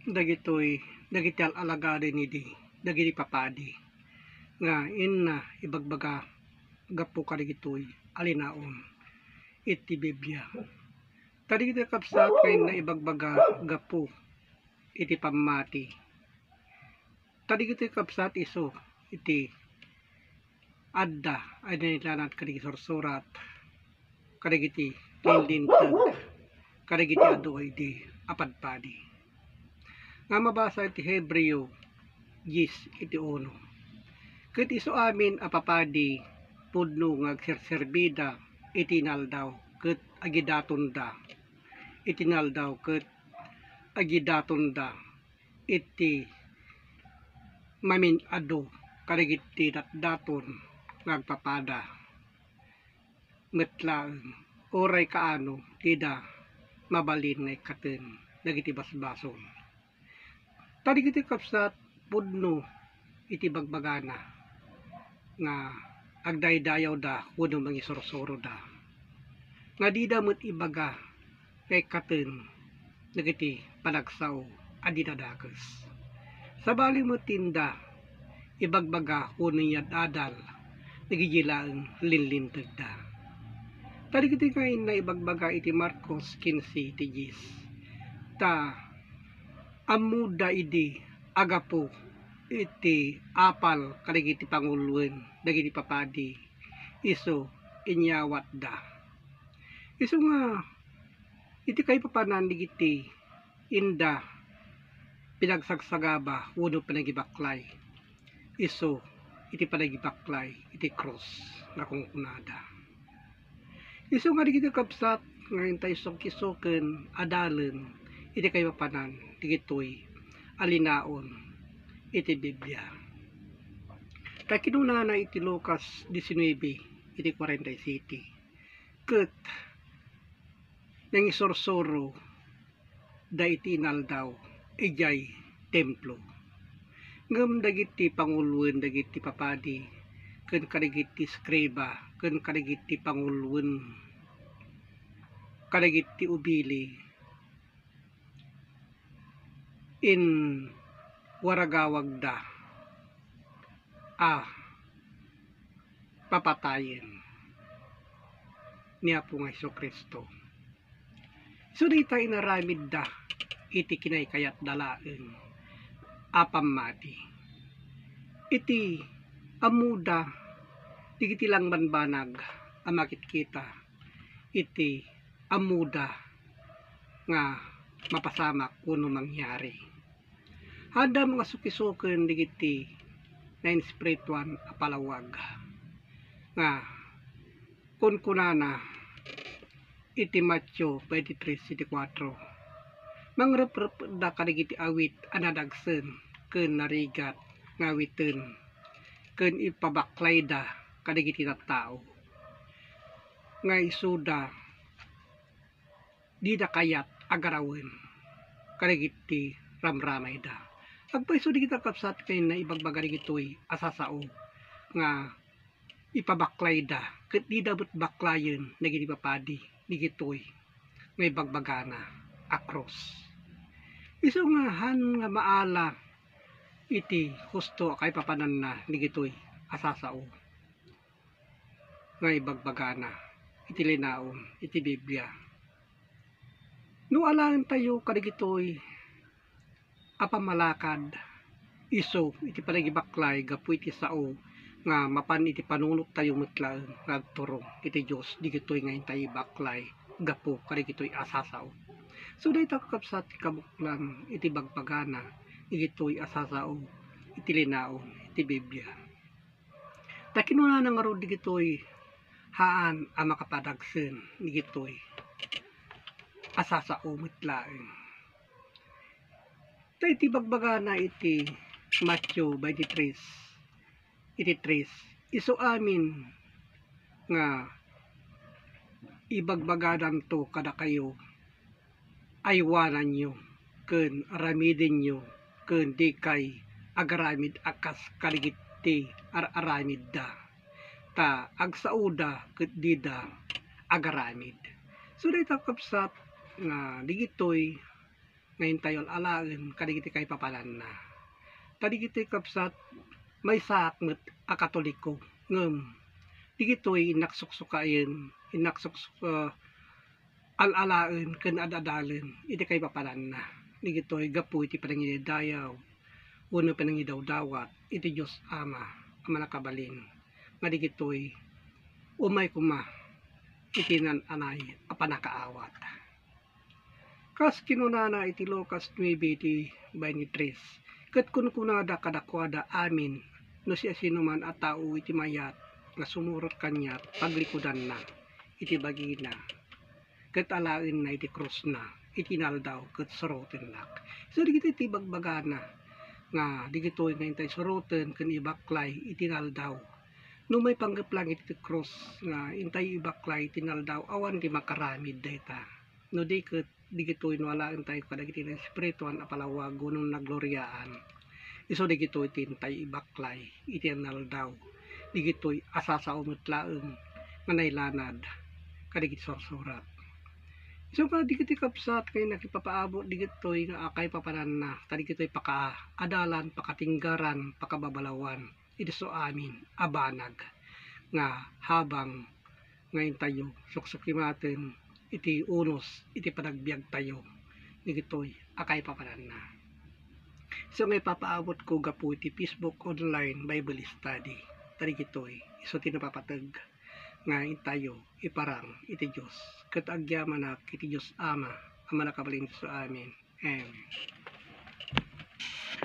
dagiti alagada ni dagiti papadi nga inna ibagbaga gapo kadagitoy alinaon iti Biblia. Kadagiti kapsat ngayon na ibagbaga gapo iti pamati. Kadagiti kapsat iso iti adda ay nanilanat kadagiti sursurat kadagiti lindintag kadagiti adu ay di apadpadi. Nga mabasa iti Hebreo 10 iti 1. Ket iso amin apapadi pudno nga agserserbida iti naldaw ket agidatunda iti naldaw ket agidatunda iti mamin adu kadagiti datdaton ngagpapada metlaeng oray kaano tida mabalin nga ikaten dagiti basbason. Kadagiti kapsat pudno iti bagbagana nga agdaydayaw da kuno mangisursuro da nga di damot ibaga kay katen dagiti panagsaw adi dadakes sabali mo tinda ibagbaga kuno yadadal nagigilaeng linlintag da. Kadagiti ngayon na ibagbaga iti Marcos 15 iti 10 ta amuda idi agapo iti apal kadagiti pangulwen dagiti papadi iso inyawat da. Iso nga iti kay papanan digiti inda pinagsagsagaba uno panagibaklay iso iti panagibaklay iti cross nga kungkunada. Iso nga digiti kapsat ngayon tayo sok-isoken adalen iti kay papanan digitoy alinaon iti Biblia. Ta kinunana iti Lucas 19 iti 47 ket nangisorsoro da iti inaldaw ijay templo ngem dagiti pangulwen dagiti papadi ken kadagiti skriba ken kadagiti pangulwen kadagiti ubili in waragawag da papatayen ni Apo nga Jesucristo. So di tayo naramid da iti kinaykayat dalaeng apamati iti amuda digiti lang banbanag amakit kita iti amuda nga mapasamak kuno mangyari. Hada mga sukisuken digiti na inspirituan apalawag nga kunkunana iti Matthew 23:4 mangrep-rep da kadagiti awit anadagsen ken narigat nga awiten ken ipabaklay da kadagiti tattao nga isuda di da kayat agarawen kadagiti ramramay da. Agpaiso di kita kapsat kay na ibagbaga digitoy asasao nga ipabaklay da ket di dabot baklayen nagiti papadi digitoy nga ibagbagana akros. Isu nga han nga maala iti husto kay papanan na digitoy asasao nga ibagbagana iti linaon iti Biblia. No alangan tayo kadigitoy apamalakad iso iti panagibaklay gapu iti sao nga mapan iti panunot tayo metlaeng nagturong iti Dios digitoy nga tayo baklay gapu kadigitoy asasao. So dayta kakapsat kabuklan iti bagbagana digitoy asasao iti linaon iti Biblia. Ta kinuna nga ro digitoy haan a makapadagsen digitoy asasao metlaeng. Ta iti bagbagana iti Matthew 23 iti 3 iso amin nga ibagbagadan to kada kayo aywanan nyo ken aramidin nyo ken di kay agaramid akas kaligiti aramid da ta agsauda ket di da agaramid. So dayta kapsat nga digitoy ngayon tayo alaen kadigiti kay papalan na kadigiti kapsat may sakmet a katoliko ngem digitoy inaksuksukayen alalaen ken adadalen iti kay papalan na digitoy gapu iti panangidayaw wenno panangidawdawat iti Dios Ama a manakabalin nga digitoy umay kuma iti nananay a panakaawat. Kas kinunana iti Lucas 9 iti 23 ket kunkunada kadakwada amin no siya sinuman a tao iti mayat nga sumurot kanyat paglikudan na iti bagina ket alaen na iti krus na itinaldaw ket suroten nak. So digiti iti bagbagana nga digitoy nga intay suroten ken ibaklay itinaldaw. No may panggaplang iti krus nga intay ibaklay itinaldaw awan di makaramid dayta. No di ket digitoy no alaen tayo kadagiti ng espirituan a palawag wenno nagloryaan. Isu digitoy tintay ibaklay itinaldaw. Digitoy asasaumot laeng nga nailanad kadagiti sursurat. So digiti kapsat kay nakipapaabot digitoy nga akay papanan na kadigitoy pakaadalan, pakatinggaran, pakababalawan iti so amin abanag nga habang ngayon tayo suksukimaten iti unos iti panagbiag tayo digitoy akay papanan na. So ngay papaabot ko gapu iti Facebook online Bible study kadigitoy isu tinapapateg nga tayo iparang iti Dios ket agyaman iti Dios Ama ang manakabalin sa amin. Amen.